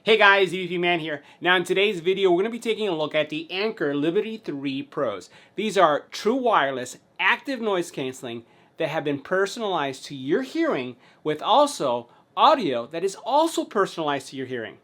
Hey guys, EBPMAN here. Now in today's video, we're going to be taking a look at the Anker Liberty 3 Pros. These are true wireless, active noise canceling that have been personalized to your hearing with also audio that is also personalized to your hearing.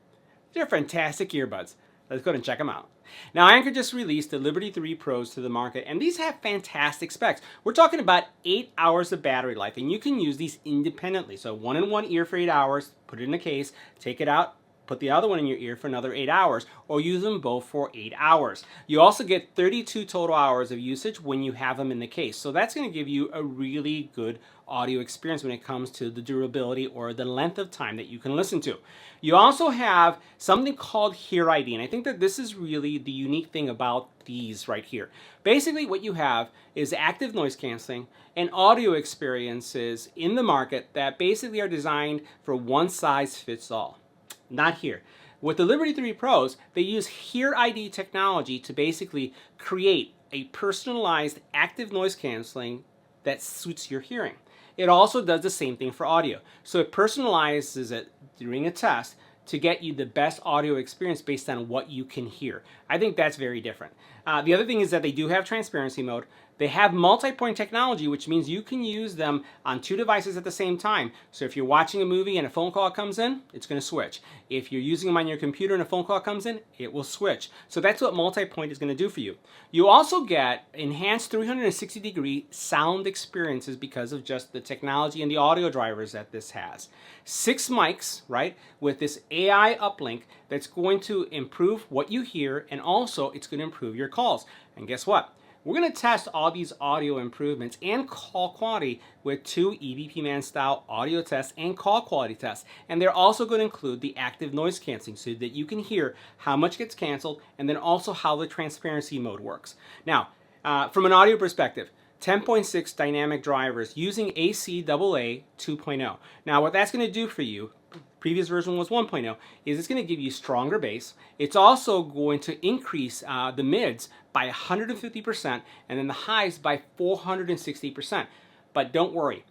They're fantastic earbuds. Let's go ahead and check them out. Now Anker just released the Liberty 3 Pros to the market, and these have fantastic specs. We're talking about 8 hours of battery life, and you can use these independently. So one in one ear for 8 hours, put it in a case, take it out, put the other one in your ear for another 8 hours, or use them both for 8 hours. You also get 32 total hours of usage when you have them in the case. So that's going to give you a really good audio experience when it comes to the durability or the length of time that you can listen to. You also have something called hearid, and I think that this is really the unique thing about these right here. Basically what you have is active noise canceling and audio experiences in the market that basically are designed for one size fits all. Not here. With the Liberty 3 Pros, they use hearid technology to basically create a personalized active noise canceling that suits your hearing. It also does the same thing for audio. So it personalizes it during a test to get you the best audio experience based on what you can hear. I think that's very different. The other thing is that they do have transparency mode. They have multi-point technology, which means you can use them on 2 devices at the same time. So if you're watching a movie and a phone call comes in, it's going to switch. If you're using them on your computer and a phone call comes in, it will switch. So that's what multi-point is going to do for you. You also get enhanced 360-degree sound experiences because of just the technology and the audio drivers that this has. 6 mics, right, with this AI uplink that's going to improve what you hear, and also it's going to improve your calls. And guess what? We're going to test all these audio improvements and call quality with 2 EBPMAN style audio tests and call quality tests. And they're also going to include the active noise canceling so that you can hear how much gets canceled and then also how the transparency mode works. Now, from an audio perspective, 10.6 dynamic drivers using ACAA 2.0. Now what that's going to do for you, previous version was 1.0, is it's going to give you stronger bass. It's also going to increase the mids by 150% and then the highs by 460%. But don't worry,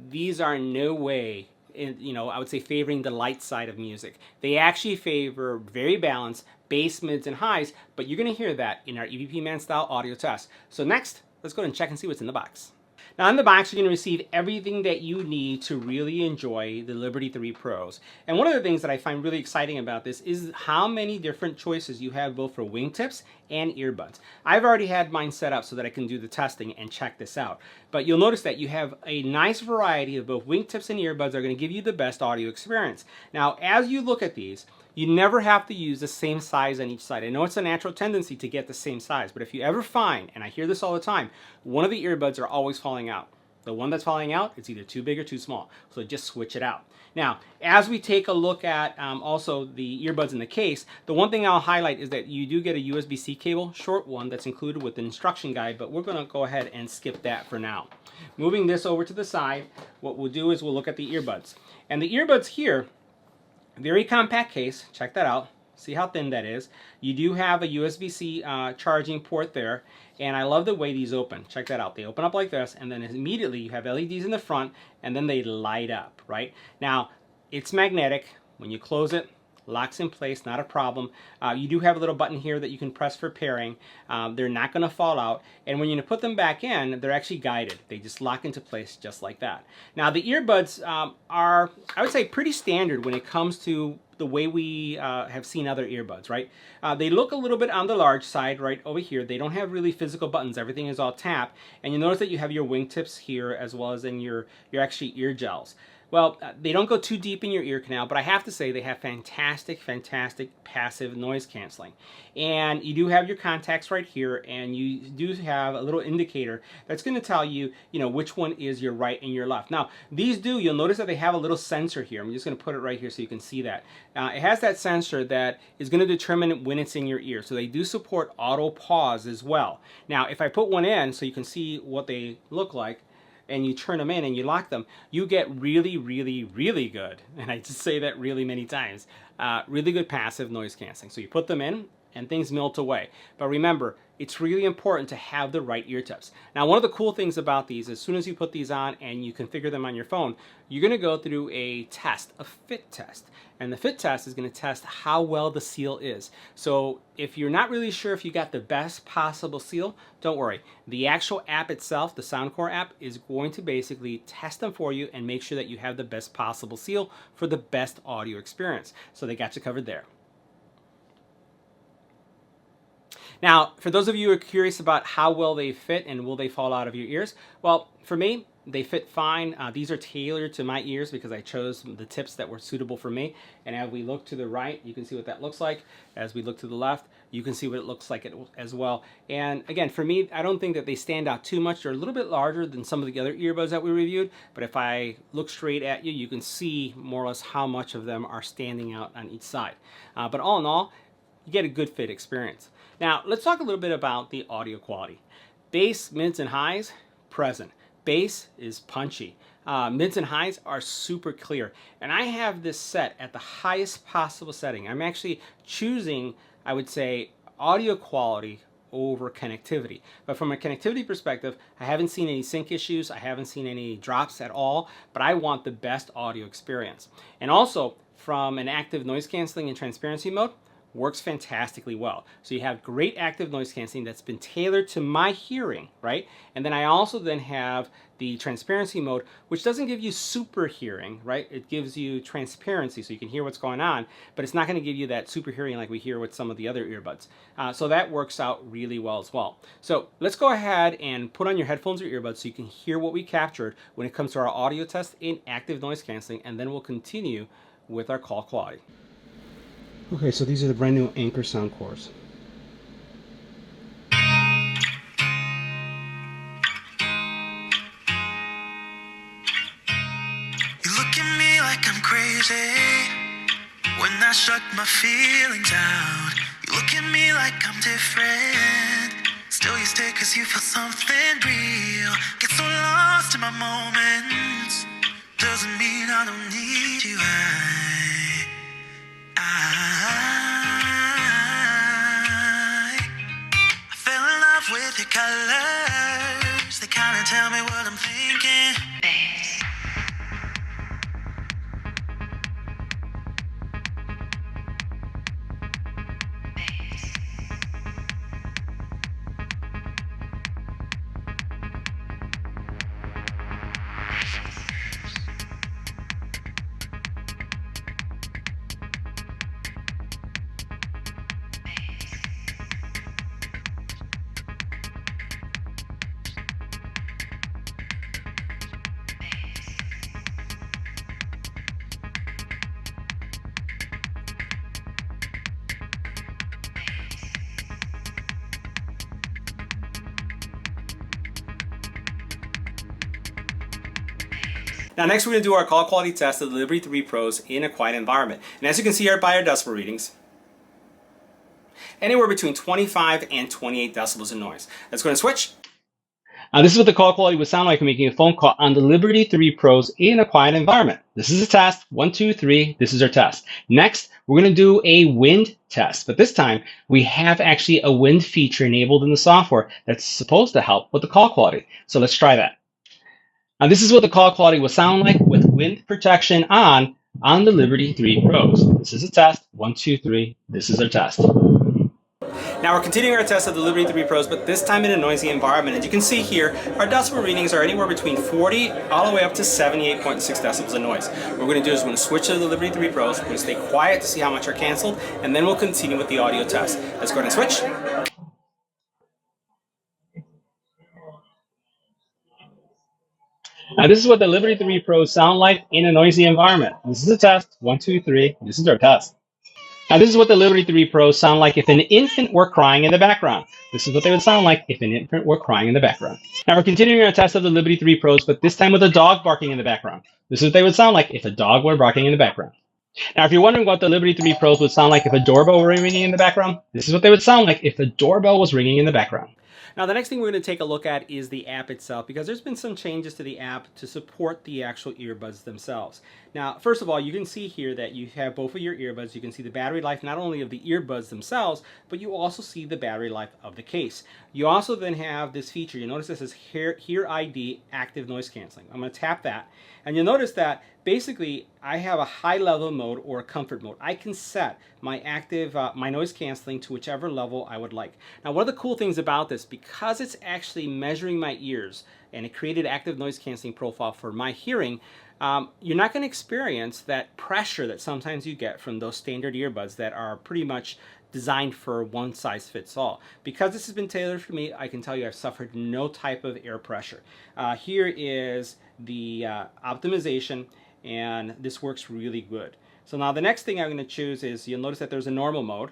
these are in no way, I would say favoring the light side of music. They actually favor very balanced bass, mids, and highs, but you're going to hear that in our EBPMAN style audio test. So next, let's go ahead and check and see what's in the box. Now in the box, you're going to receive everything that you need to really enjoy the Liberty 3 Pros. And one of the things that I find really exciting about this is how many different choices you have both for wingtips and earbuds. I've already had mine set up so that I can do the testing and check this out. But you'll notice that you have a nice variety of both wingtips and earbuds that are going to give you the best audio experience. Now as you look at these, you never have to use the same size on each side. I know it's a natural tendency to get the same size, but if you ever find, and I hear this all the time, one of the earbuds are always falling out. The one that's falling out, it's either too big or too small. So just switch it out. Now, as we take a look at also the earbuds in the case, the one thing I'll highlight is that you do get a USB-C cable, short one, that's included with the instruction guide, but we're going to go ahead and skip that for now. Moving this over to the side, what we'll do is we'll look at the earbuds. And the earbuds here, very compact case, check that out. See how thin that is. You do have a USB-C charging port there, and I love the way these open. Check that out. They open up like this, and then immediately you have LEDs in the front, and then they light up, right? Now, it's magnetic. When you close it, locks in place, not a problem. You do have a little button here that you can press for pairing. They're not going to fall out, and when you put them back in, they're actually guided. They just lock into place just like that. Now the earbuds are, I would say, pretty standard when it comes to the way we have seen other earbuds, right? They look a little bit on the large side right over here. They don't have really physical buttons. Everything is all tap, and you notice that you have your wingtips here as well as in your actually ear gels. Well, they don't go too deep in your ear canal, but I have to say they have fantastic passive noise canceling. And you do have your contacts right here, and you do have a little indicator that's going to tell you, which one is your right and your left. Now, these you'll notice that they have a little sensor here. I'm just going to put it right here so you can see that. It has that sensor that is going to determine when it's in your ear. So they do support auto pause as well. Now, if I put one in so you can see what they look like, and you turn them in and you lock them, you get really good, and I just say that really many times, really good passive noise canceling. So you put them in, and things melt away. But remember, it's really important to have the right ear tips. Now, one of the cool things about these, as soon as you put these on and you configure them on your phone, you're going to go through a test, a fit test. And the fit test is going to test how well the seal is. So if you're not really sure if you got the best possible seal, don't worry. The actual app itself, the Soundcore app, is going to basically test them for you and make sure that you have the best possible seal for the best audio experience. So they got you covered there. Now, for those of you who are curious about how well they fit and will they fall out of your ears, well, for me, they fit fine. These are tailored to my ears because I chose the tips that were suitable for me. And as we look to the right, you can see what that looks like. As we look to the left, you can see what it looks like as well. And again, for me, I don't think that they stand out too much. They're a little bit larger than some of the other earbuds that we reviewed. But if I look straight at you, you can see more or less how much of them are standing out on each side. But all in all, you get a good fit experience. Now, let's talk a little bit about the audio quality. Bass, mids, and highs, present. Bass is punchy. Mids and highs are super clear. And I have this set at the highest possible setting. I'm actually choosing, I would say, audio quality over connectivity. But from a connectivity perspective, I haven't seen any sync issues. I haven't seen any drops at all. But I want the best audio experience. And also, from an active noise canceling and transparency mode, works fantastically well. So you have great active noise canceling that's been tailored to my hearing, right? And then I also then have the transparency mode, which doesn't give you super hearing, right? It gives you transparency so you can hear what's going on, but it's not going to give you that super hearing like we hear with some of the other earbuds. So that works out really well as well. So let's go ahead and put on your headphones or earbuds so you can hear what we captured when it comes to our audio test in active noise canceling, and then we'll continue with our call quality. Okay, so these are the brand new Anker Soundcores. You look at me like I'm crazy when I shut my feelings out. You look at me like I'm different. Still you stay cause you feel something real. Get so lost in my moments. Doesn't mean I don't need you. I fell in love with your colors. They kinda tell me what I'm thinking. Now next we're going to do our call quality test of the Liberty 3 Pros in a quiet environment. And as you can see here by our decibel readings, anywhere between 25 and 28 decibels of noise. Let's go and switch. This is what the call quality would sound like when making a phone call on the Liberty 3 Pros in a quiet environment. This is a test. 1, 2, 3. This is our test. Next, we're going to do a wind test. But this time, we have actually a wind feature enabled in the software that's supposed to help with the call quality. So let's try that. Now, this is what the call quality will sound like with wind protection on the Liberty 3 Pros. This is a test. 1, 2, 3. This is our test. Now we're continuing our test of the Liberty 3 Pros, but this time in a noisy environment. As you can see here, our decibel readings are anywhere between 40 all the way up to 78.6 decibels of noise. What we're going to do is we're going to switch to the Liberty 3 Pros. We're going to stay quiet to see how much are canceled, and then we'll continue with the audio test. Let's go ahead and switch. Now this is what the Liberty 3 Pros sound like in a noisy environment. This is a test. 1, 2, 3. This is our test. Now this is what the Liberty 3 Pros sound like if an infant were crying in the background. This is what they would sound like if an infant were crying in the background. Now we're continuing our test of the Liberty 3 Pros, but this time with a dog barking in the background. This is what they would sound like if a dog were barking in the background. Now if you're wondering what the Liberty 3 Pros would sound like if a doorbell were ringing in the background, this is what they would sound like if a doorbell was ringing in the background. Now the next thing we're going to take a look at is the app itself, because there's been some changes to the app to support the actual earbuds themselves. Now first of all, you can see here that you have both of your earbuds. You can see the battery life not only of the earbuds themselves, but you also see the battery life of the case. You also then have this feature. You notice this is hearid active noise canceling. I'm going to tap that, and you'll notice that basically I have a high level mode or a comfort mode. I can set my my noise canceling to whichever level I would like. Now one of the cool things about this, because it's actually measuring my ears and it created active noise canceling profile for my hearing, you're not going to experience that pressure that sometimes you get from those standard earbuds that are pretty much designed for one size fits all. Because this has been tailored for me, I can tell you I've suffered no type of air pressure. Here is the optimization, and this works really good. So now the next thing I'm going to choose is, you'll notice that there's a normal mode,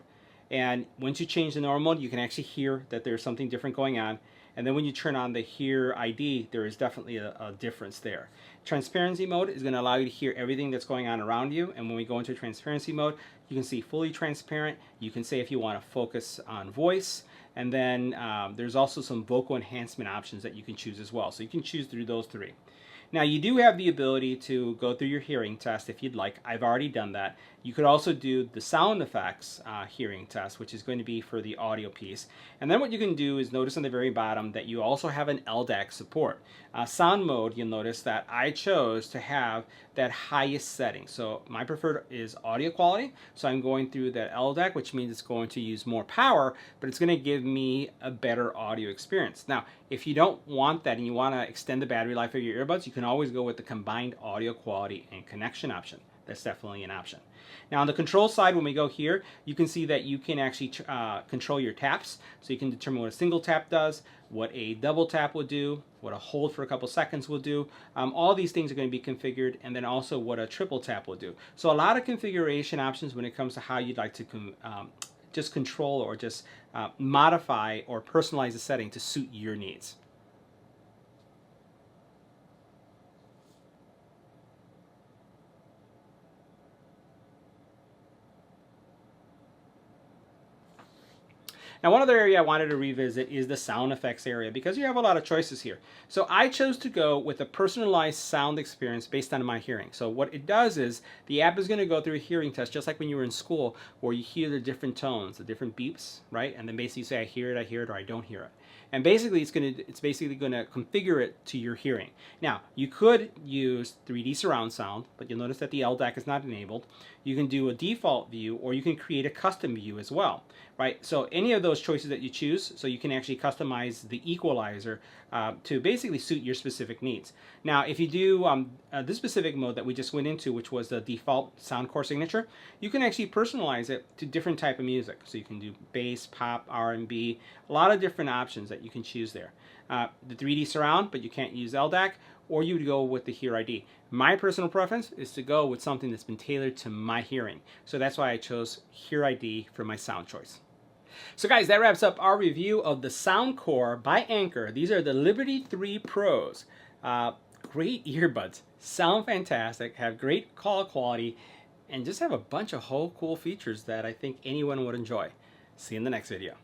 and once you change the normal mode, you can actually hear that there's something different going on. And then when you turn on the hearid, there is definitely a difference there. Transparency mode is going to allow you to hear everything that's going on around you. And when we go into transparency mode, you can see fully transparent. You can say if you want to focus on voice. And then there's also some vocal enhancement options that you can choose as well. So you can choose through those three. Now you do have the ability to go through your hearing test if you'd like. I've already done that. You could also do the sound effects hearing test, which is going to be for the audio piece. And then what you can do is notice on the very bottom that you also have an LDAC support. Sound mode, you'll notice that I chose to have that highest setting. So my preferred is audio quality. So I'm going through that LDAC, which means it's going to use more power, but it's going to give me a better audio experience. Now, if you don't want that and you want to extend the battery life of your earbuds, you can always go with the combined audio quality and connection option. That's definitely an option. Now on the control side, when we go here, you can see that you can actually control your taps. So you can determine what a single tap does, what a double tap will do, what a hold for a couple seconds will do. All these things are going to be configured, and then also what a triple tap will do. So a lot of configuration options when it comes to how you'd like to just control or just modify or personalize the setting to suit your needs. Now one other area I wanted to revisit is the sound effects area, because you have a lot of choices here. So I chose to go with a personalized sound experience based on my hearing. So what it does is the app is going to go through a hearing test, just like when you were in school, where you hear the different tones, the different beeps, right? And then basically you say, I hear it, or I don't hear it. And basically it's basically going to configure it to your hearing. Now you could use 3D surround sound, but you'll notice that the LDAC is not enabled. You can do a default view, or you can create a custom view as well, right? So any of those choices that you choose, so you can actually customize the equalizer to basically suit your specific needs. Now if you do this specific mode that we just went into, which was the default Soundcore signature, you can actually personalize it to different type of music. So you can do bass, pop, R&B, a lot of different options that you can choose there. The 3D surround, but you can't use LDAC, or you would go with the hearid. My personal preference is to go with something that's been tailored to my hearing. So that's why I chose hearid for my sound choice. So guys, that wraps up our review of the Soundcore by Anker. These are the Liberty 3 Pros. Great earbuds, sound fantastic, have great call quality, and just have a bunch of whole cool features that I think anyone would enjoy. See you in the next video.